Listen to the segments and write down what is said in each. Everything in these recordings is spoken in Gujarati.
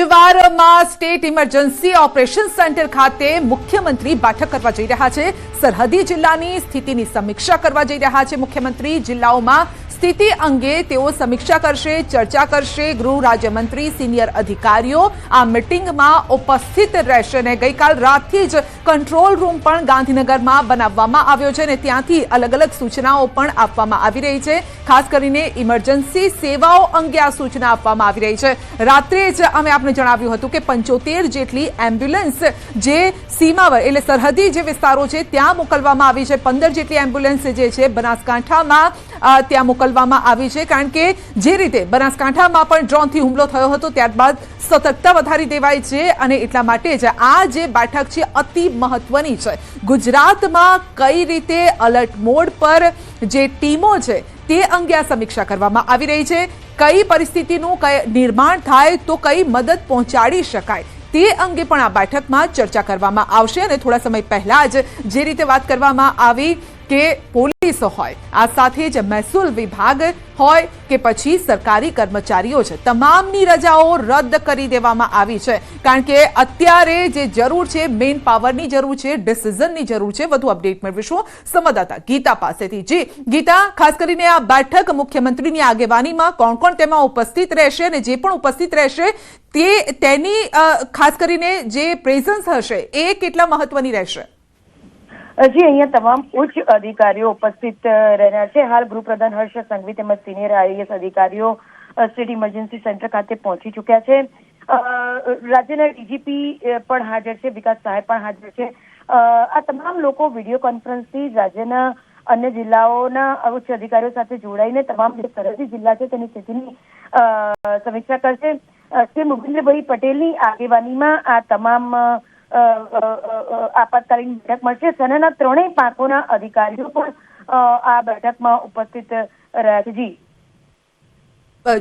અજવારમાં સ્ટેટ ઇમરજન્સી ઓપરેશન સેન્ટર ખાતે મુખ્યમંત્રી બેઠક કરવા જઈ રહ્યા છે। સરહદી જિલ્લાની સ્થિતિની સમીક્ષા કરવા જઈ રહ્યા છે મુખ્યમંત્રી। જિલ્લાઓમાં સ્થિતિ અંગે તેઓ સમીક્ષા કરશે, ચર્ચા કરશે। ગૃહ રાજ્યમંત્રી, સિનિયર અધિકારીઓ આ મીટિંગમાં ઉપસ્થિત રહેશે અને ગઈકાલ રાતથી જ કંટ્રોલ રૂમ પણ ગાંધીનગરમાં બનાવવામાં આવ્યો છે અને ત્યાંથી અલગ અલગ સૂચનાઓ પણ આપવામાં આવી રહી છે। ખાસ કરીને ઇમરજન્સી સેવાઓ અંગે આ સૂચના આપવામાં આવી રહી છે। રાત્રે જ અમે આપને જણાવ્યું હતું કે 75 જેટલી એમ્બ્યુલન્સ જે સીમાવર એટલે સરહદી જે વિસ્તારો છે ત્યાં મોકલવામાં આવી છે। 15 જેટલી એમ્બ્યુલન્સ જે છે બનાસકાંઠામાં ત્યાં મોકલવામાં આવી છે, કારણ કે જે રીતે બનાસકાંઠામાં પણ ડ્રોનથી હુમલો થયો હતો ત્યારબાદ સતર્કતા વધારી દેવાઈ છે અને એટલા માટે જ આ જે બેઠક છે અતિ મહત્વની છે। ગુજરાતમાં કઈ રીતે અલર્ટ મોડ પર જે ટીમો છે તે અંગે આ સમીક્ષા કરવામાં આવી રહી છે। કઈ પરિસ્થિતિનું નિર્માણ થાય તો કઈ મદદ પહોંચાડી શકાય તે અંગે પણ આ બેઠકમાં ચર્ચા કરવામાં આવશે। અને થોડા સમય પહેલા જ જે રીતે વાત કરવામાં આવી કે પોલીસ હોય, આ સાથે જ મહેસૂલ વિભાગ હોય કે પછી સરકારી કર્મચારીઓ છે, તમામની રજાઓ રદ કરી દેવામાં આવી છે, કારણ કે અત્યારે જે જરૂર છે મેન પાવરની જરૂર છે, ડિસિઝનની જરૂર છે। વધુ અપડેટ મેળવીશું સંવાદદાતા ગીતા પાસેથી। જી ગીતા, ખાસ કરીને આ બેઠક મુખ્યમંત્રીની આગેવાનીમાં કોણ કોણ તેમાં ઉપસ્થિત રહેશે અને જે પણ ઉપસ્થિત રહેશે તેની ખાસ કરીને જે પ્રેઝન્સ હશે એ કેટલા મહત્વની રહેશે? જી, અહીંયા તમામ ઉચ્ચ અધિકારીઓ ઉપસ્થિત રહ્યા છે। હાલ ગૃહપ્રધાન હર્ષ સંઘવી તેમજ સિનિયર આઈએએસ અધિકારીઓ સ્ટેટ ઇમરજન્સી સેન્ટર ખાતે પહોંચી ચૂક્યા છે। રાજ્યના ડીજીપી પણ હાજર છે, વિકાસ સહાય પણ હાજર છે। આ તમામ લોકો વિડીયો કોન્ફરન્સથી રાજ્યના અન્ય જિલ્લાઓના ઉચ્ચ અધિકારીઓ સાથે જોડાઈને તમામ જે સરહદી જિલ્લા છે તેની સ્થિતિની સમીક્ષા કરશે। શ્રી મુકેન્દ્રભાઈ પટેલની આગેવાનીમાં આ તમામ આપાતકાલીન બેઠક મળશે। સેનાના ત્રણેય પાંખોના અધિકારીઓ પણ આ બેઠકમાં ઉપસ્થિત રહ્યા છે। જી,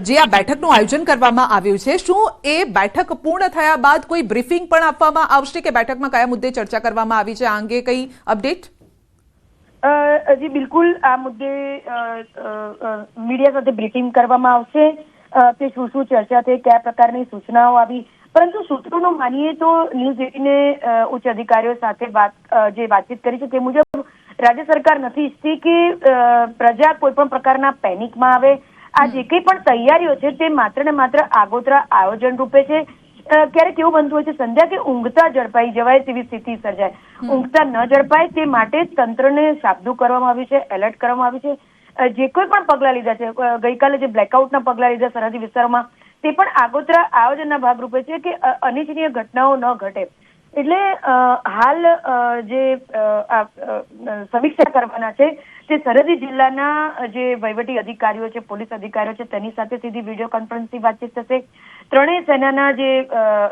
જે આ બેઠકનું આયોજન કરવામાં આવ્યું છે, શું એ બેઠક પૂર્ણ થયા બાદ કોઈ બ્રીફિંગ પણ આપવામાં આવશે કે બેઠકમાં કયા મુદ્દે ચર્ચા કરવામાં આવી છે, આ અંગે કઈ અપડેટ? જી બિલકુલ, આ મુદ્દે મીડિયા સાથે બ્રીફિંગ કરવામાં આવશે કે શું શું ચર્ચા થઈ, કયા પ્રકારની સૂચનાઓ આવી। પરંતુ સૂત્રોનું માનીએ તો ન્યૂઝ 18 ઉચ્ચ અધિકારીઓ સાથે જે વાતચીત કરી છે તે મુજબ રાજ્ય સરકાર નથી ઈચ્છતી કે પ્રજા કોઈ પણ પ્રકારના પેનિકમાં આવે। આ જે કંઈ પણ તૈયારીઓ છે તે માત્ર ને માત્ર આગોતરા આયોજન રૂપે છે। ક્યારેક એવું બનતું હોય છે સંધ્યા કે ઊંઘતા ઝડપાઈ જવાય તેવી સ્થિતિ સર્જાય, ઊંઘતા ન ઝડપાય તે માટે તંત્રને સાબદું કરવામાં આવ્યું છે, એલર્ટ કરવામાં આવ્યું છે। જે કોઈ પણ પગલાં લીધા છે, ગઈકાલે જે બ્લેકઆઉટના પગલાં લીધા સરહદી વિસ્તારોમાં, તે પણ આગોતરા આયોજનના ભાગરૂપે છે કે અનિચ્છનીય ઘટનાઓ ન ઘટે। એટલે હાલ જે સમીક્ષા કરવાના છે તે સરહદી જિલ્લાના જે વહીવટી અધિકારીઓ છે, પોલીસ અધિકારીઓ છે, તેની સાથે સીધી વિડીયો કોન્ફરન્સથી વાતચીત થશે। ત્રણેય સેનાના જે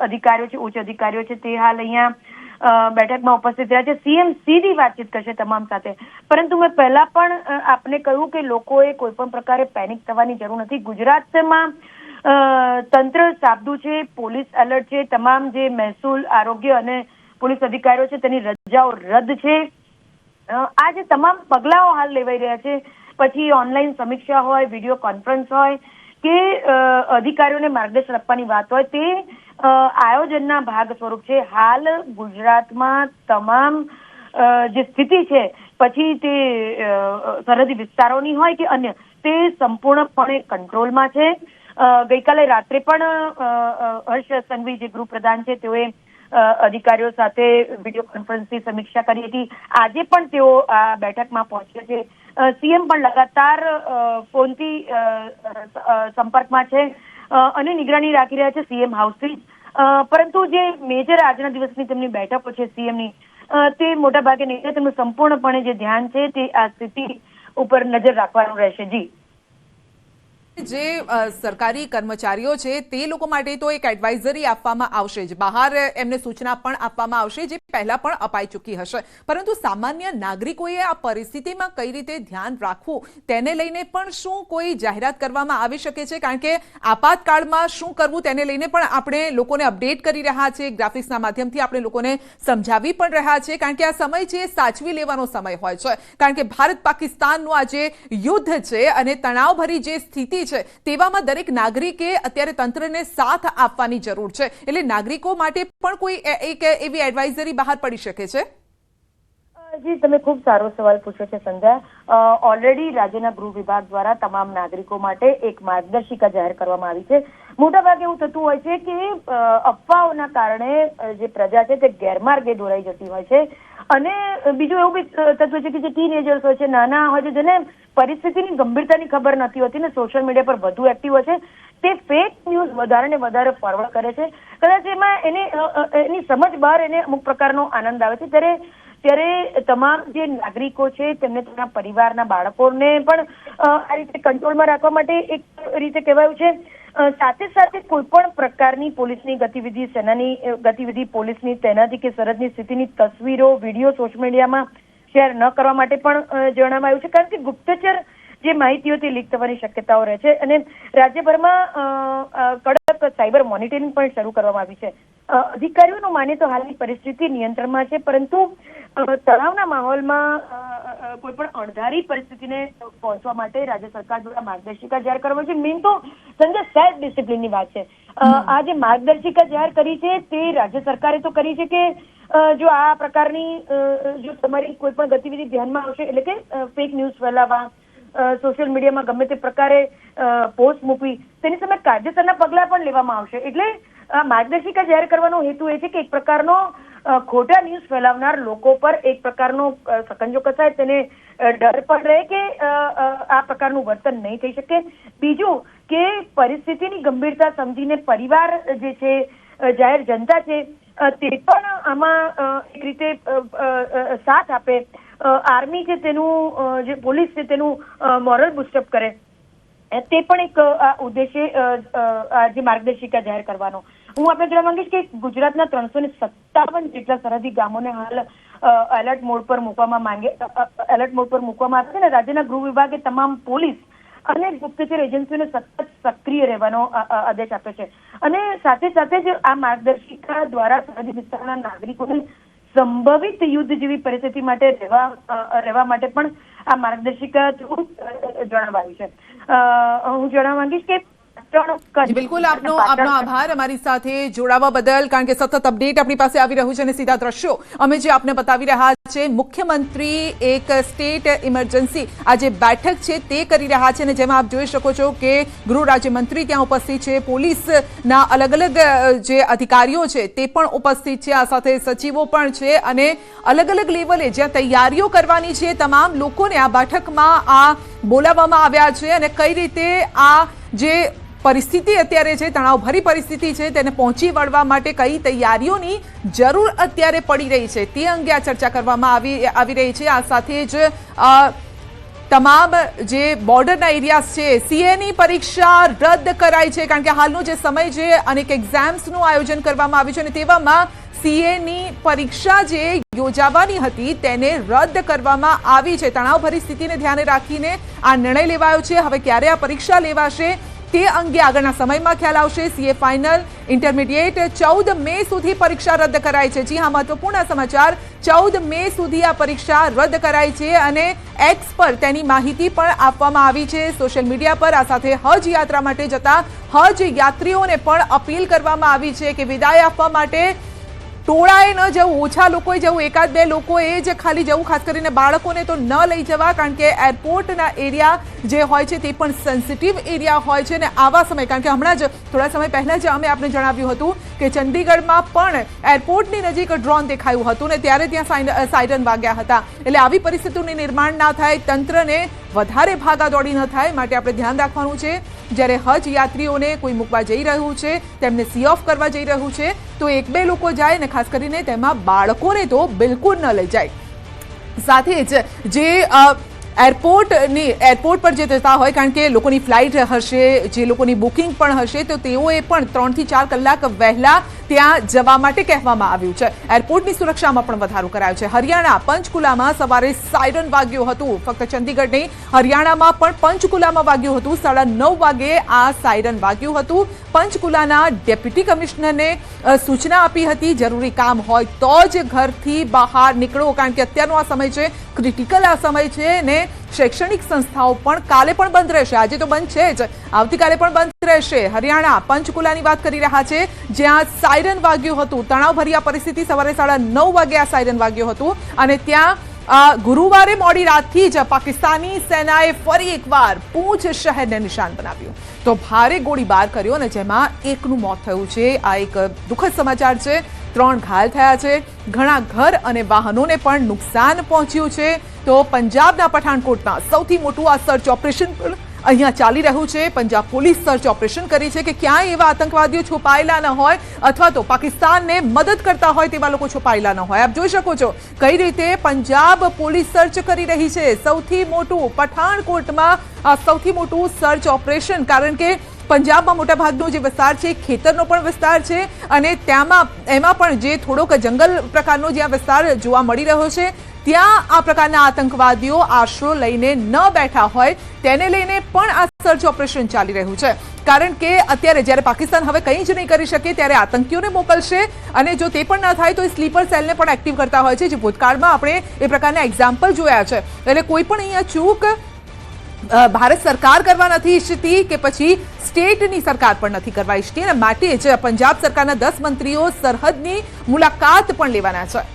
અધિકારીઓ છે, ઉચ્ચ અધિકારીઓ છે, તે હાલ અહીંયા બેઠકમાં ઉપસ્થિત રહ્યા છે। સીએમ સીધી વાતચીત કરશે તમામ સાથે। પરંતુ મેં પહેલા પણ આપને કહ્યું કે લોકોએ કોઈ પણ પ્રકારે પેનિક થવાની જરૂર નથી। ગુજરાતમાં તંત્ર સાબદું છે, પોલીસ એલર્ટ છે, તમામ જે મહેસૂલ, આરોગ્ય અને પોલીસ અધિકારીઓ છે તેની રજાઓ રદ છે। આ જે તમામ પગલાઓ હાલ લેવાઈ રહ્યા છે, પછી ઓનલાઈન સમીક્ષા હોય, વિડીયો કોન્ફરન્સ હોય કે અધિકારીઓને માર્ગદર્શન આપવાની વાત હોય, તે આયોજનના ભાગ સ્વરૂપ છે। હાલ ગુજરાતમાં તમામ જે સ્થિતિ છે, પછી તે સરહદી વિસ્તારોની હોય કે અન્ય, તે સંપૂર્ણપણે કંટ્રોલમાં છે। ગઈકાલે રાત્રે પણ હર્ષ સંઘવી જે ગૃહપ્રધાન છે તેઓએ અધિકારીઓ સાથે વિડીયો કોન્ફરન્સથી સમીક્ષા કરી હતી। આજે પણ તેઓ આ બેઠકમાં પહોંચ્યા છે। સીએમ પણ લગાતાર ફોનથી સંપર્કમાં છે અને નિગરાની રાખી રહ્યા છે સીએમ હાઉસથી। પરંતુ જે મેજર આજના દિવસની તેમની બેઠકો છે સીએમની, તે મોટાભાગે નહીં થાય। તેમનું સંપૂર્ણપણે જે ધ્યાન છે તે આ સ્થિતિ ઉપર નજર રાખવાનું રહેશે। જી, જે સરકારી કર્મચારીઓ છે તે લોકો માટે તો એક એડવાઇઝરી આપવામાં આવશે જ, બહાર એમને સૂચના પણ આપવામાં આવશે, જે પહેલા પણ અપાઈ ચૂકી હશે, પરંતુ સામાન્ય નાગરિકોએ આ પરિસ્થિતિમાં કઈ રીતે ધ્યાન રાખવું તેને લઈને પણ શું કોઈ જાહેરાત કરવામાં આવી શકે છે? કારણ કે આપાતકાળમાં શું કરવું તેને લઈને પણ આપણે લોકોને અપડેટ કરી રહ્યા છે, ગ્રાફિક્સના માધ્યમથી આપણે લોકોને સમજાવી પણ રહ્યા છે, કારણ કે આ સમય છે સાચવી લેવાનો સમય હોય છે, કારણ કે ભારત પાકિસ્તાનનું આ જે યુદ્ધ છે અને તણાવભરી જે સ્થિતિ છે તેવામાં દરેક નાગરિકે અત્યારે તંત્રને સાથ આપવાની જરૂર છે, એટલે નાગરિકો માટે પણ કોઈ એક એવી એડવાઇઝરી બહાર પડી શકે છે? જી, તમે ખૂબ સારો સવાલ પૂછ્યો છે સંધ્યા. ઓલરેડી રાજ્યના ગૃહ વિભાગ દ્વારા તમામ નાગરિકો માટે એક માર્ગદર્શિકા જાહેર કરવામાં આવી છે. મોટાભાગે એવું થતું હોય છે કે અફવાઓના કારણે જે પ્રજા છે તે ગેરમાર્ગે દોરાઈ જતી હોય છે, અને બીજું એવું બી થતું હોય છે કે જે ટીનેજર્સ હોય છે, નાના હોય છે, જેને પરિસ્થિતિની ગંભીરતાની ખબર નથી હોતી ને સોશિયલ મીડિયા પર વધુ એક્ટિવ હોય છે, તે ફેક ન્યૂઝ વધારે ને વધારે ફોરવર્ડ કરે છે. કદાચ એમાં એની સમજ બહાર એને અમુક પ્રકારનો આનંદ આવે છે. ત્યારે તમામ જે નાગરિકો છે તેમને તેમના પરિવારના બાળકોને પણ આ રીતે કંટ્રોલમાં રાખવા માટે એક રીતે કહેવાયું છે. સાથે સાથે કોઈ પણ પ્રકારની પોલીસની ગતિવિધિ, સેનાની ગતિવિધિ, પોલીસની તૈનાતી કે સરહદની સ્થિતિની તસવીરો, વિડીયો સોશિયલ મીડિયામાં શેર ન કરવા માટે પણ જણાવાયું છે, કારણ કે ગુપ્તચર જે માહિતીઓ તે લીક થવાની શક્યતાઓ રહે છે, અને રાજ્યભરમાં કડક સાયબર મોનિટરિંગ પણ શરૂ કરવામાં આવી છે. અધિકારીઓનું માને તો હાલની પરિસ્થિતિ નિયંત્રણમાં છે, પરંતુ તણાવના માહોલમાં કોઈ પણ અણધારી પરિસ્થિતિને પહોંચવા માટે રાજ્ય સરકાર દ્વારા માર્ગદર્શિકા જાહેર કરવામાં છે. મેઇન તો સંજય સેલ્ફ ડિસિપ્લિનની વાત છે. આ જે માર્ગદર્શિકા જાહેર કરી છે તે રાજ્ય સરકારે તો કરી છે કે જો આ પ્રકારની જો તમારી કોઈ પણ ગતિવિધિ ધ્યાનમાં આવશે, એટલે કે ફેક ન્યૂઝ ફેલાવવા, સોશિયલ મીડિયામાં ગમે તે પ્રકારે પોસ્ટ મૂકવી, તેની સામે કાયદેસરના પગલાં પણ લેવામાં આવશે. એટલે આ માર્ગદર્શિકા જાહેર કરવાનો હેતુ એ છે કે એક પ્રકારનો ખોટા ન્યૂઝ ફેલાવનાર લોકો પર એક પ્રકારનો સકંજો કસાય, તેને ડર પણ રહે કે આ પ્રકારનું વર્તન નહીં થઈ શકે. બીજું કે પરિસ્થિતિની ગંભીરતા સમજીને પરિવાર જે છે, જાહેર જનતા છે, તે પણ આમાં એક રીતે સાથ આપે. આર્મી છે તેનું, જે પોલીસ છે તેનું મોરલ બુસ્ટઅપ કરે, તે પણ એક ઉદ્દેશ્ય જે માર્ગદર્શિકા જાહેર કરવાનો. હું આપણે જણાવવા માંગીશ કે ગુજરાતના 357 જેટલા સરહદી ગામોને હાલ એલર્ટ મોડ પર મૂકવામાં આવ્યા છે, અને રાજ્યના ગૃહ વિભાગે તમામ પોલીસ અને ગુપ્તચર એજન્સીઓને સતત સક્રિય રહેવાનો આદેશ આપ્યો છે. અને સાથે સાથે જ આ માર્ગદર્શિકા દ્વારા સરહદી વિસ્તારના નાગરિકોને સંભવિત યુદ્ધ જેવી પરિસ્થિતિ માટે રહેવા માટે પણ આ માર્ગદર્શિકા જણાવાયું છે. હું જણાવવા માંગીશ કે બિલકુલ, આપનો આભાર અમારી સાથે જોડાવા બદલ, કારણ કે સતત અપડેટ આપણી પાસે આવી રહ્યું છે અને સીધા દ્રશ્યો અમે જે આપને બતાવી રહ્યા છે. મુખ્યમંત્રી એક સ્ટેટ ઇમરજન્સી આ જે બેઠક છે તે કરી રહ્યા છે, અને જેમાં આપ જોઈ શકો છો કે ગૃહ રાજ્યમંત્રી ત્યાં ઉપસ્થિત છે, પોલીસના અલગ અલગ જે અધિકારીઓ છે તે પણ ઉપસ્થિત છે, આ સાથે સચિવો પણ છે, અને અલગ અલગ લેવલે જ્યાં તૈયારીઓ કરવાની છે તમામ લોકોને આ બેઠકમાં આ બોલાવવામાં આવ્યા છે, અને કઈ રીતે આ જે પરિસ્થિતિ અત્યારે છે, તણાવભરી પરિસ્થિતિ છે, તેને પહોંચી વળવા માટે કઈ તૈયારીઓની જરૂર અત્યારે પડી રહી છે તે અંગે આ ચર્ચા કરવામાં આવી રહી છે. આ સાથે જ તમામ જે બોર્ડરના એરિયાઝ છે, સીએની પરીક્ષા રદ કરાઈ છે, કારણ કે હાલનો જે સમય છે અનેક એક્ઝામ્સનું આયોજન કરવામાં આવ્યું છે, અને તેવામાં સીએની પરીક્ષા જે યોજાવાની હતી તેને રદ કરવામાં આવી છે. તણાવભરી સ્થિતિને ધ્યાને રાખીને આ નિર્ણય લેવાયો છે. હવે ક્યારે આ પરીક્ષા લેવાશે તે અંગે આગળના સમયમાં ખ્યાલ આવશે. સીએ ફાઇનલ, ઇન્ટરમીડિયેટ 14 મે સુધી પરીક્ષા રદ કરાઈ છે. જી હા, મહત્વપૂર્ણ સમાચાર, 14 મે સુધી આ પરીક્ષા રદ કરાઈ છે, અને એક્સ પર તેની માહિતી પણ આપવામાં આવી છે સોશિયલ મીડિયા પર. આ સાથે હજ યાત્રા માટે જતા હજ યાત્રીઓને પણ અપીલ કરવામાં આવી છે કે વિદાય આપવા માટે ટોળાએ ન જવું, ઓછા લોકોએ જવું, એકાદ બે લોકોએ જ ખાલી જવું, ખાસ કરીને બાળકોને તો ન લઈ જવા, કારણ કે એરપોર્ટના એરિયા જે હોય છે તે પણ સેન્સિટિવ એરિયા હોય છે. અને આવા સમય, કારણ કે હમણાં જ થોડા સમય પહેલા જ અમે આપને જણાવ્યું હતું કે ચંદીગઢમાં પણ એરપોર્ટની નજીક ડ્રોન દેખાયું હતું ને ત્યારે ત્યાં સાયરન વાગ્યા હતા. એટલે આવી પરિસ્થિતિનું નિર્માણ ના થાય, તંત્રને વધારે ભાગાદોડી ન થાય, માટે આપણે ધ્યાન રાખવાનું છે. જ્યારે હજ યાત્રીઓને કોઈ મૂકવા જઈ રહ્યું છે, તેમને સી ઓફ કરવા જઈ રહ્યું છે, તો એક બે લોકો જાય, ને ખાસ કરીને તેમાં બાળકોને તો બિલકુલ ન લઈ જાય. સાથે જ જે એરપોર્ટ પર જે જતા હોય, કારણ કે લોકોની ફ્લાઇટ હશે, જે લોકોની બુકિંગ પણ હશે, તો તેઓએ પણ 3 થી 4 કલાક વહેલા ત્યાં જવા માટે કહેવામાં આવ્યું છે। એરપોર્ટની સુરક્ષામાં પણ વધારો કરાયો છે। હરિયાણા પંચકુલામાં સવારે સાયરન વાગ્યું હતું। ફક્ત ચંદીગઢ નહીં, હરિયાણામાં પણ પંચકુલામાં વાગ્યું હતું। 9:30 વાગે આ સાયરન વાગ્યું હતું। પંચકુલાના ડેપ્યુટી કમિશનરને સૂચના આપી હતી જરૂરી કામ હોય તો જ ઘરથી બહાર નીકળો, કારણ કે અત્યારનો આ સમય છે, ક્રિટિકલ આ સમય છે ને શૈક્ષણિક સંસ્થાઓ પણ કાલે પણ બંધ રહેશે। આજે તો બંધ છે જ, આવતીકાલે પણ બંધ રહેશે। હરિયાણા પંચકુલાની વાત કરી રહ્યા છે, જ્યાં સાયરન વાગ્યું હતું। તણાવભરી આ પરિસ્થિતિ, સવારે 9:30 વાગે આ સાયરન વાગ્યું હતું અને ત્યાં ગુરુવારે મોડી રાતથી જ પાકિસ્તાની સેનાએ ફરી એકવાર પૂંછ શહેરને નિશાન બનાવ્યું તો ભારે ગોળીબાર કર્યો અને જેમાં એકનું મોત થયું છે। આ એક દુઃખદ સમાચાર છે। 3 ઘાયલ થયા છે। ઘણા ઘર અને વાહનોને પણ નુકસાન પહોંચ્યું છે। તો પંજાબના પઠાણકોટમાં સૌથી મોટું આ સર્ચ ઓપરેશન પણ અહીંયા ચાલી રહ્યું છે। પંજાબ પોલીસ સર્ચ ઓપરેશન કરી છે કે ક્યાંય એવા આતંકવાદીઓ છુપાયેલા ન હોય અથવા તો પાકિસ્તાનને મદદ કરતા હોય તેવા લોકો છુપાયેલા ન હોય। આપ જોઈ શકો છો કઈ રીતે પંજાબ પોલીસ સર્ચ કરી રહી છે। સૌથી મોટું પઠાણકોટમાં સૌથી મોટું સર્ચ ઓપરેશન, કારણ કે પંજાબમાં મોટાભાગનો જે વિસ્તાર છે ખેતરનો પણ વિસ્તાર છે અને એમાં પણ જે થોડોક જંગલ પ્રકારનો જ્યાં વિસ્તાર જોવા મળી રહ્યો છે ત્યાં આ પ્રકારના આતંકવાદીઓ આશરો લઈને ન બેઠા હોય તેને લઈને પણ આ સર્ચ ઓપરેશન ચાલી રહ્યું છે। કારણ કે અત્યારે જ્યારે પાકિસ્તાન હવે કંઈ જ નહીં કરી શકે ત્યારે આતંકીઓને મોકલશે અને જો તે પણ ન થાય તો એ સ્લીપર સેલને પણ એક્ટિવ કરતા હોય છે, જે ભૂતકાળમાં આપણે એ પ્રકારના એક્ઝામ્પલ જોયા છે। એટલે કોઈ પણ અહીંયા ચૂક ભારત સરકાર કરવા નથી ઈચ્છતી કે પછી સ્ટેટની સરકાર પણ નથી કરવા ઈચ્છતી અને માટે જ પંજાબ સરકારના 10 મંત્રીઓ સરહદની મુલાકાત પણ લેવાના છે।